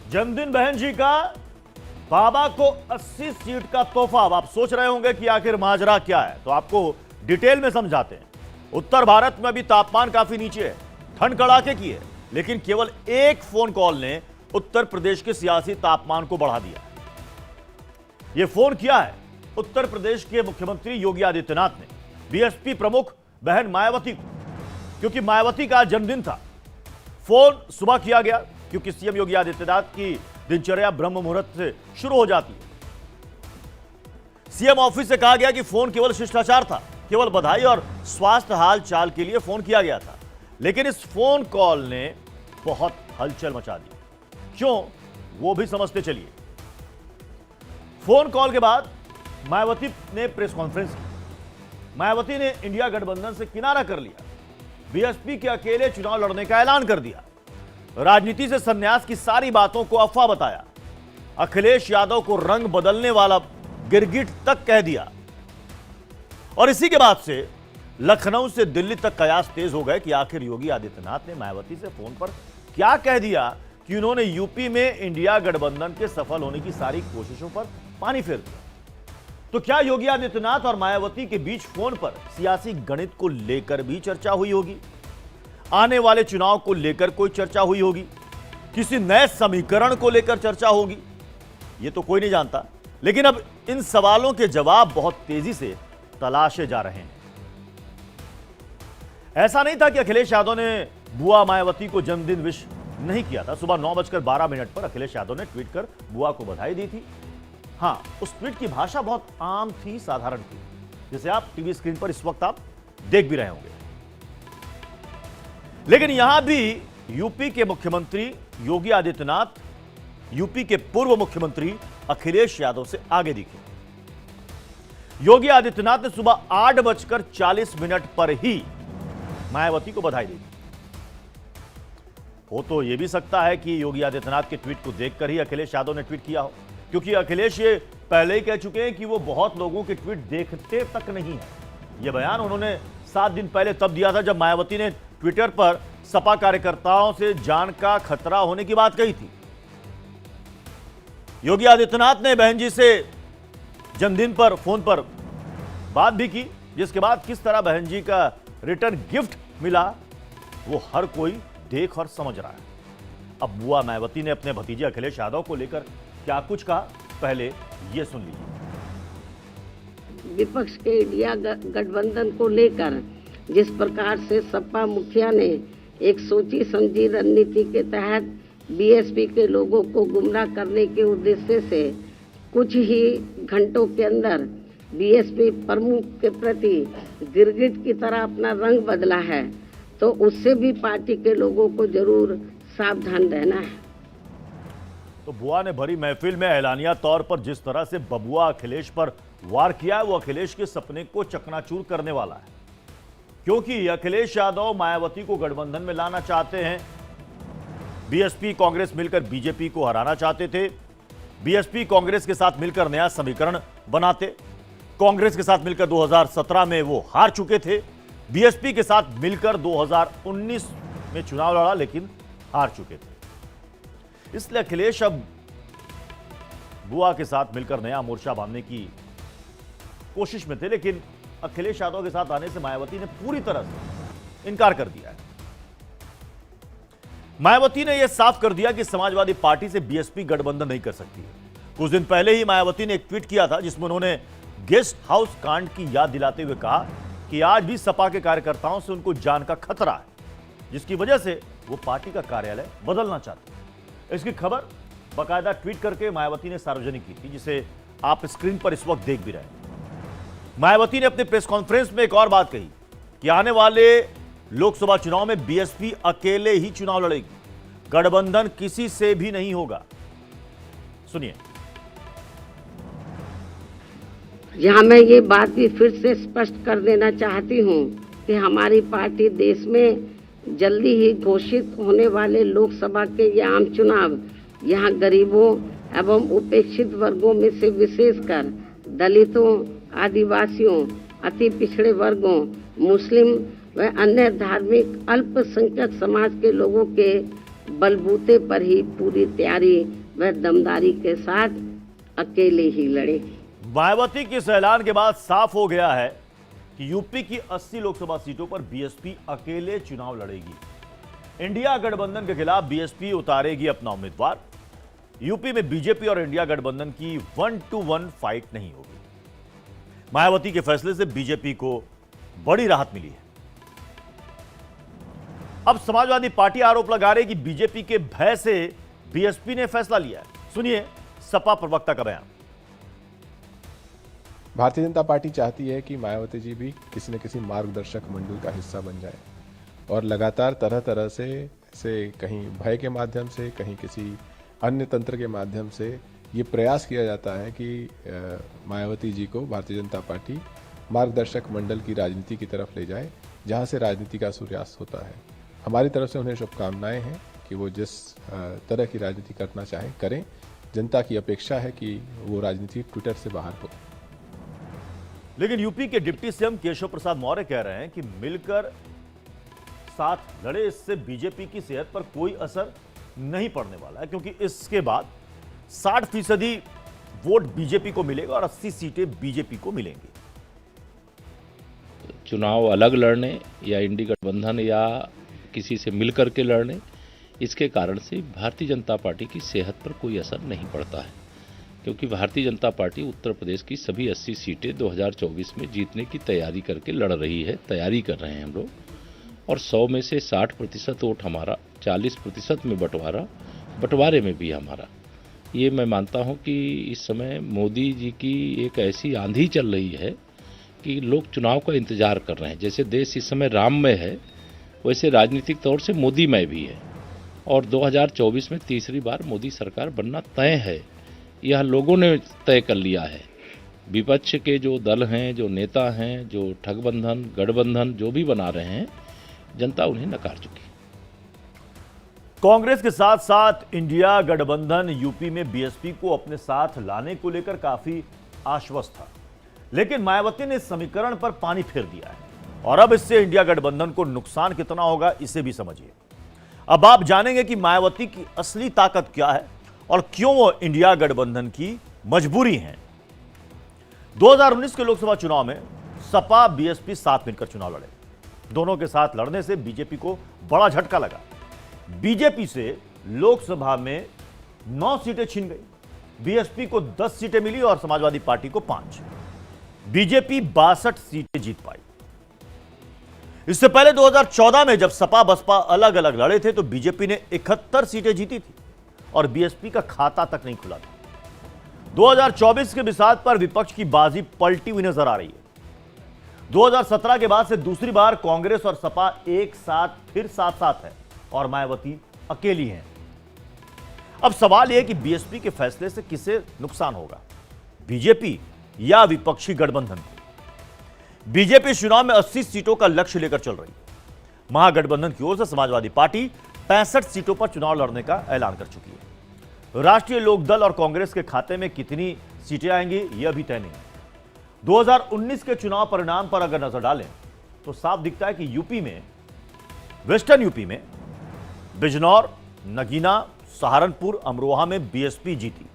जन्मदिन बहन जी का बाबा को 80 सीट का तोहफा। अब आप सोच रहे होंगे कि आखिर माजरा क्या है, तो आपको डिटेल में समझाते हैं। उत्तर भारत में अभी तापमान काफी नीचे है, ठंड कड़ाके की है, लेकिन केवल एक फोन कॉल ने उत्तर प्रदेश के सियासी तापमान को बढ़ा दिया। यह फोन किया है उत्तर प्रदेश के मुख्यमंत्री योगी आदित्यनाथ ने बीएसपी प्रमुख बहन मायावती को, क्योंकि मायावती का जन्मदिन था। फोन सुबह किया गया क्योंकि सीएम योगी आदित्यनाथ की दिनचर्या ब्रह्म मुहूर्त से शुरू हो जाती है। सीएम ऑफिस से कहा गया कि फोन केवल शिष्टाचार था, केवल बधाई और स्वास्थ्य हाल चाल के लिए फोन किया गया था। लेकिन इस फोन कॉल ने बहुत हलचल मचा दी। क्यों, वो भी समझते चलिए। फोन कॉल के बाद मायावती ने प्रेस कॉन्फ्रेंस की। मायावती ने इंडिया गठबंधन से किनारा कर लिया, बीएसपी के अकेले चुनाव लड़ने का ऐलान कर दिया, राजनीति से संन्यास की सारी बातों को अफवाह बताया, अखिलेश यादव को रंग बदलने वाला गिरगिट तक कह दिया। और इसी के बाद से लखनऊ से दिल्ली तक कयास तेज हो गए कि आखिर योगी आदित्यनाथ ने मायावती से फोन पर क्या कह दिया कि उन्होंने यूपी में इंडिया गठबंधन के सफल होने की सारी कोशिशों पर पानी फेर दिया। तो क्या योगी आदित्यनाथ और मायावती के बीच फोन पर सियासी गणित को लेकर भी चर्चा हुई होगी? आने वाले चुनाव को लेकर कोई चर्चा हुई होगी? किसी नए समीकरण को लेकर चर्चा होगी? यह तो कोई नहीं जानता, लेकिन अब इन सवालों के जवाब बहुत तेजी से तलाशे जा रहे हैं। ऐसा नहीं था कि अखिलेश यादव ने बुआ मायावती को जन्मदिन विश नहीं किया था। सुबह 9:12 पर अखिलेश यादव ने ट्वीट कर बुआ को बधाई दी थी। हां, उस ट्वीट की भाषा बहुत आम थी, साधारण थी, जिसे आप टीवी स्क्रीन पर इस वक्त आप देख भी रहे होंगे। लेकिन यहां भी यूपी के मुख्यमंत्री योगी आदित्यनाथ यूपी के पूर्व मुख्यमंत्री अखिलेश यादव से आगे दिखे। योगी आदित्यनाथ ने सुबह 8:40 पर ही मायावती को बधाई दी। हो तो यह भी सकता है कि योगी आदित्यनाथ के ट्वीट को देखकर ही अखिलेश यादव ने ट्वीट किया हो, क्योंकि अखिलेश ये पहले ही कह चुके हैं कि वो बहुत लोगों के ट्वीट देखते तक नहीं है। यह बयान उन्होंने 7 दिन पहले तब दिया था जब मायावती ने ट्विटर पर सपा कार्यकर्ताओं से जान का खतरा होने की बात कही थी। योगी आदित्यनाथ ने बहन जी से जन्मदिन पर फोन पर बात भी की, जिसके बाद किस तरह बहन जी का रिटर्न गिफ्ट मिला वो हर कोई देख और समझ रहा है। अब बुआ मायावती ने अपने भतीजे अखिलेश यादव को लेकर क्या कुछ कहा, पहले ये सुन लीजिए। विपक्ष के इंडिया गठबंधन को लेकर जिस प्रकार से सपा मुखिया ने एक सोची समझी रणनीति के तहत बीएसपी के लोगों को गुमराह करने के उद्देश्य से कुछ ही घंटों के अंदर बीएसपी प्रमुख के प्रति गिरगिट की तरह अपना रंग बदला है, तो उससे भी पार्टी के लोगों को जरूर सावधान रहना है। तो बुआ ने भरी महफिल में ऐलानिया तौर पर जिस तरह से बबुआ अखिलेश पर वार किया है, वो अखिलेश के सपने को चकनाचूर करने वाला है, क्योंकि अखिलेश यादव मायावती को गठबंधन में लाना चाहते हैं। बीएसपी कांग्रेस मिलकर बीजेपी को हराना चाहते थे। बीएसपी कांग्रेस के साथ मिलकर नया समीकरण बनाते। कांग्रेस के साथ मिलकर 2017 में वो हार चुके थे। बीएसपी के साथ मिलकर 2019 में चुनाव लड़ा, लेकिन हार चुके थे। इसलिए अखिलेश अब बुआ के साथ मिलकर नया मोर्चा बांधने की कोशिश में थे, लेकिन अखिलेश यादव के साथ आने से मायावती ने पूरी तरह से इनकार कर दिया है। मायावती ने यह साफ कर दिया कि समाजवादी पार्टी से बीएसपी गठबंधन नहीं कर सकती है। कुछ दिन पहले ही मायावती ने एक ट्वीट किया था, जिसमें उन्होंने गेस्ट हाउस कांड की याद दिलाते हुए कहा कि आज भी सपा के कार्यकर्ताओं से उनको जान का खतरा है, जिसकी वजह से वो पार्टी का कार्यालय बदलना चाहते हैं। इसकी खबर बाकायदा ट्वीट करके मायावती ने सार्वजनिक की थी, जिसे आप स्क्रीन पर इस वक्त देख भी रहे हैं। मायावती ने अपने प्रेस कॉन्फ्रेंस में एक और बात कही कि आने वाले लोकसभा चुनाव में बीएसपी अकेले ही चुनाव लड़ेगी, गठबंधन किसी से भी नहीं होगा। सुनिए। यहाँ मैं ये बात भी फिर से स्पष्ट कर देना चाहती हूँ कि हमारी पार्टी देश में जल्दी ही घोषित होने वाले लोकसभा के ये आम चुनाव यहाँ गरीबों एवं उपेक्षित वर्गों में से विशेषकर दलितों, आदिवासियों, अति पिछड़े वर्गों, मुस्लिम व अन्य धार्मिक अल्पसंख्यक समाज के लोगों के बलबूते पर ही पूरी तैयारी व दमदारी के साथ अकेले ही लड़े। मायावती के इस ऐलान के बाद साफ हो गया है कि यूपी की 80 लोकसभा सीटों पर बीएसपी अकेले चुनाव लड़ेगी। इंडिया गठबंधन के खिलाफ बीएसपी उतारेगी अपना उम्मीदवार। यूपी में बीजेपी और इंडिया गठबंधन की 1-to-1 फाइट नहीं होगी। मायावती के फैसले से बीजेपी को बड़ी राहत मिली है। अब समाजवादी पार्टी आरोप लगा रही कि बीजेपी के भय से बीएसपी ने फैसला लिया है। सुनिए सपा प्रवक्ता का बयान। भारतीय जनता पार्टी चाहती है कि मायावती जी भी किसी न किसी मार्गदर्शक मंडल का हिस्सा बन जाए और लगातार तरह तरह से कहीं भय के माध्यम से, कहीं किसी अन्य तंत्र के माध्यम से ये प्रयास किया जाता है कि मायावती जी को भारतीय जनता पार्टी मार्गदर्शक मंडल की राजनीति की तरफ ले जाए, जहां से राजनीति का सूर्यास्त होता है। हमारी तरफ से उन्हें शुभकामनाएं हैं कि वो जिस तरह की राजनीति करना चाहें करें। जनता की अपेक्षा है कि वो राजनीति ट्विटर से बाहर हो। लेकिन यूपी के डिप्टी सीएम केशव प्रसाद मौर्य कह रहे हैं कि मिलकर साथ लड़े इससे बीजेपी की सेहत पर कोई असर नहीं पड़ने वाला है, क्योंकि इसके बाद 60% वोट बीजेपी को मिलेगा और 80 सीटें बीजेपी को मिलेंगी। चुनाव अलग लड़ने या इंडी गठबंधन या किसी से मिलकर के लड़ने, इसके कारण से भारतीय जनता पार्टी की सेहत पर कोई असर नहीं पड़ता है, क्योंकि भारतीय जनता पार्टी उत्तर प्रदेश की सभी 80 सीटें 2024 में जीतने की तैयारी करके लड़ रही है, तैयारी कर रहे हैं हम लोग। और 100 में से 60% वोट हमारा, 40% में बंटवारे में भी हमारा। ये मैं मानता हूँ कि इस समय मोदी जी की एक ऐसी आंधी चल रही है कि लोग चुनाव का इंतजार कर रहे हैं। जैसे देश इस समय राममय है, वैसे राजनीतिक तौर से मोदीमय भी है। और 2024 में तीसरी बार मोदी सरकार बनना तय है, यह लोगों ने तय कर लिया है। विपक्ष के जो दल हैं, जो नेता हैं, जो ठगबंधन गठबंधन जो भी बना रहे हैं, जनता उन्हें नकार चुकी। कांग्रेस के साथ साथ इंडिया गठबंधन यूपी में बीएसपी को अपने साथ लाने को लेकर काफी आश्वस्त था, लेकिन मायावती ने इस समीकरण पर पानी फेर दिया है और अब इससे इंडिया गठबंधन को नुकसान कितना होगा इसे भी समझिए। अब आप जानेंगे कि मायावती की असली ताकत क्या है और क्यों वो इंडिया गठबंधन की मजबूरी है। 2019 के लोकसभा चुनाव में सपा बीएसपी साथ मिलकर चुनाव लड़े। दोनों के साथ लड़ने से बीजेपी को बड़ा झटका लगा। बीजेपी से लोकसभा में 9 सीटें छीन गई। बीएसपी को 10 सीटें मिली और समाजवादी पार्टी को 5। बीजेपी 62 सीटें जीत पाई। इससे पहले 2014 में जब सपा बसपा अलग अलग लड़े थे तो बीजेपी ने 71 सीटें जीती थी और बीएसपी का खाता तक नहीं खुला था। 2024 के बिसात पर विपक्ष की बाजी पलटी हुई नजर आ रही है। 2017 के बाद से दूसरी बार कांग्रेस और सपा एक साथ फिर साथ साथ है और मायावती अकेली हैं। अब सवाल यह कि बीएसपी के फैसले से किसे नुकसान होगा, बीजेपी या विपक्षी गठबंधन को? बीजेपी चुनाव में 80 सीटों का लक्ष्य लेकर चल रही है। महागठबंधन की ओर से समाजवादी पार्टी 65 सीटों पर चुनाव लड़ने का ऐलान कर चुकी है। राष्ट्रीय लोकदल और कांग्रेस के खाते में कितनी सीटें आएंगी यह भी तय नहीं है। 2019 के चुनाव परिणाम पर अगर नजर डालें तो साफ दिखता है कि यूपी में, वेस्टर्न यूपी में बिजनौर, नगीना, सहारनपुर, अमरोहा में बीएसपी जीती।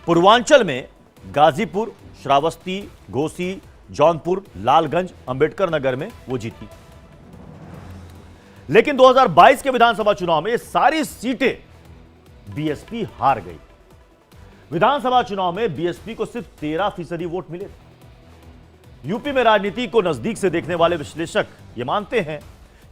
पूर्वांचल में गाजीपुर, श्रावस्ती, घोसी, जौनपुर, लालगंज, अंबेडकर नगर में वो जीती। लेकिन 2022 के विधानसभा चुनाव में ये सारी सीटें बीएसपी हार गई। विधानसभा चुनाव में बीएसपी को सिर्फ 13% वोट मिले। यूपी में राजनीति को नजदीक से देखने वाले विश्लेषक ये मानते हैं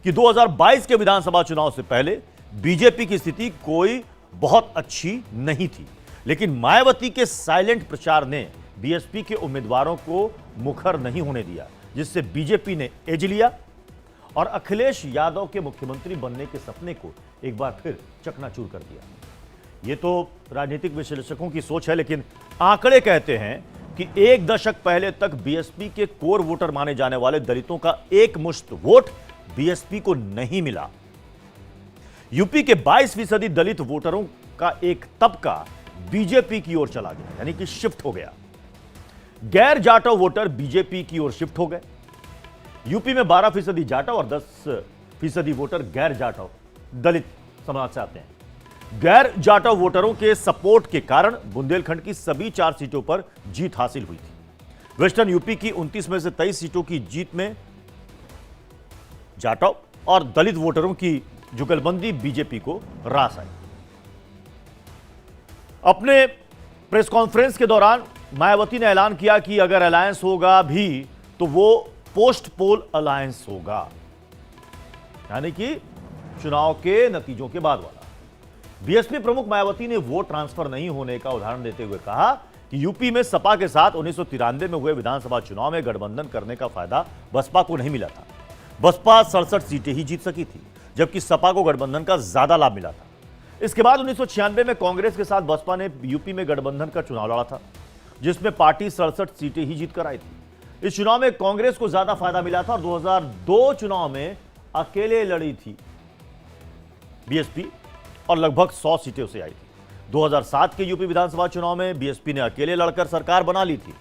कि 2022 के विधानसभा चुनाव से पहले बीजेपी की स्थिति कोई बहुत अच्छी नहीं थी, लेकिन मायावती के साइलेंट प्रचार ने बीएसपी के उम्मीदवारों को मुखर नहीं होने दिया, जिससे बीजेपी ने एज लिया और अखिलेश यादव के मुख्यमंत्री बनने के सपने को एक बार फिर चकनाचूर कर दिया। ये तो राजनीतिक विश्लेषकों की सोच है, लेकिन आंकड़े कहते हैं कि एक दशक पहले तक बीएसपी के कोर वोटर माने जाने वाले दलितों का एक मुश्त वोट बीएसपी को नहीं मिला। यूपी के 22% दलित वोटरों का एक तबका बीजेपी की ओर चला गया, यानी कि शिफ्ट हो गया। गैर जाटव वोटर बीजेपी की ओर शिफ्ट हो गए। यूपी में 12% जाटव और 10% वोटर गैर जाटव दलित समझना चाहते हैं। गैर जाटव वोटरों के सपोर्ट के कारण बुंदेलखंड की सभी 4 सीटों पर जीत हासिल हुई थी। वेस्टर्न यूपी की 29 में से 23 सीटों की जीत में जाटव और दलित वोटरों की जुगलबंदी बीजेपी को रास आई। अपने प्रेस कॉन्फ्रेंस के दौरान मायावती ने ऐलान किया कि अगर अलायंस होगा भी तो वो पोस्ट पोल अलायंस होगा, यानी कि चुनाव के नतीजों के बाद वाला। बीएसपी प्रमुख मायावती ने वोट ट्रांसफर नहीं होने का उदाहरण देते हुए कहा कि यूपी में सपा के साथ 1993 में हुए विधानसभा चुनाव में गठबंधन करने का फायदा बसपा को नहीं मिला था। बसपा 67 सीटें ही जीत सकी थी, जबकि सपा को गठबंधन का ज्यादा लाभ मिला था। इसके बाद 1996 में कांग्रेस के साथ बसपा ने यूपी में गठबंधन का चुनाव लड़ा था, जिसमें पार्टी 67 सीटें ही जीत कर आई थी। इस चुनाव में कांग्रेस को ज्यादा फायदा मिला था और 2002 चुनाव में अकेले लड़ी थी बीएसपी और लगभग 100 सीटें उसे आई थी। 2007 के यूपी विधानसभा चुनाव में बीएसपी ने अकेले लड़कर सरकार बना ली थी,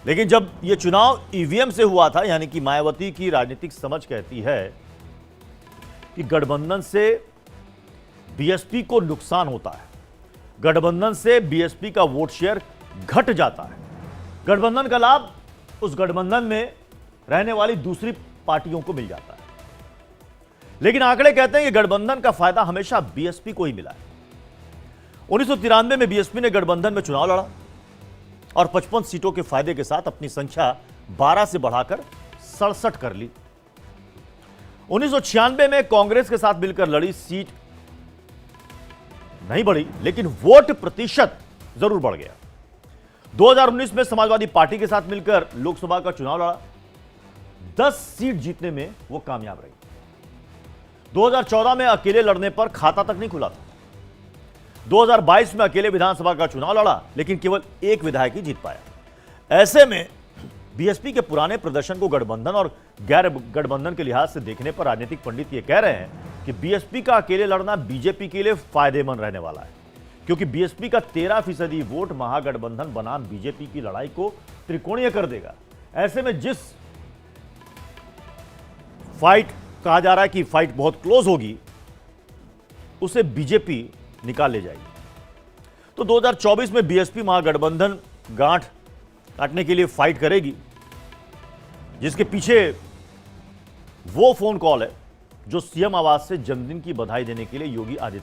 लेकिन जब यह चुनाव ईवीएम से हुआ था, यानी कि मायावती की राजनीतिक समझ कहती है कि गठबंधन से बीएसपी को नुकसान होता है, गठबंधन से बीएसपी का वोट शेयर घट जाता है, गठबंधन का लाभ उस गठबंधन में रहने वाली दूसरी पार्टियों को मिल जाता है। लेकिन आंकड़े कहते हैं कि गठबंधन का फायदा हमेशा बीएसपी को ही मिला है। 1993 में बीएसपी ने गठबंधन में चुनाव लड़ा और 55 सीटों के फायदे के साथ अपनी संख्या 12 से बढ़ाकर 67 कर ली। 1996 में कांग्रेस के साथ मिलकर लड़ी सीट नहीं बढ़ी, लेकिन वोट प्रतिशत जरूर बढ़ गया। 2019 में समाजवादी पार्टी के साथ मिलकर लोकसभा का चुनाव लड़ा, 10 सीट जीतने में वो कामयाब रही। 2014 में अकेले लड़ने पर खाता तक नहीं खुला था। 2022 में अकेले विधानसभा का चुनाव लड़ा, लेकिन केवल एक विधायक ही जीत पाया। ऐसे में बीएसपी के पुराने प्रदर्शन को गठबंधन और गैर गठबंधन के लिहाज से देखने पर राजनीतिक पंडित ये कह रहे हैं कि बीएसपी का अकेले लड़ना बीजेपी के लिए फायदेमंद रहने वाला है, क्योंकि बीएसपी का 13% वोट महागठबंधन बनाम बीजेपी की लड़ाई को त्रिकोणीय कर देगा। ऐसे में जिस फाइट कहा जा रहा है कि फाइट बहुत क्लोज होगी, उसे बीजेपी निकाल ले जाएगी। तो 2024 में बीएसपी महागठबंधन गांठ काटने के लिए फाइट करेगी, जिसके पीछे वो फोन कॉल है जो सीएम आवास से जन्मदिन की बधाई देने के लिए योगी आदित्यनाथ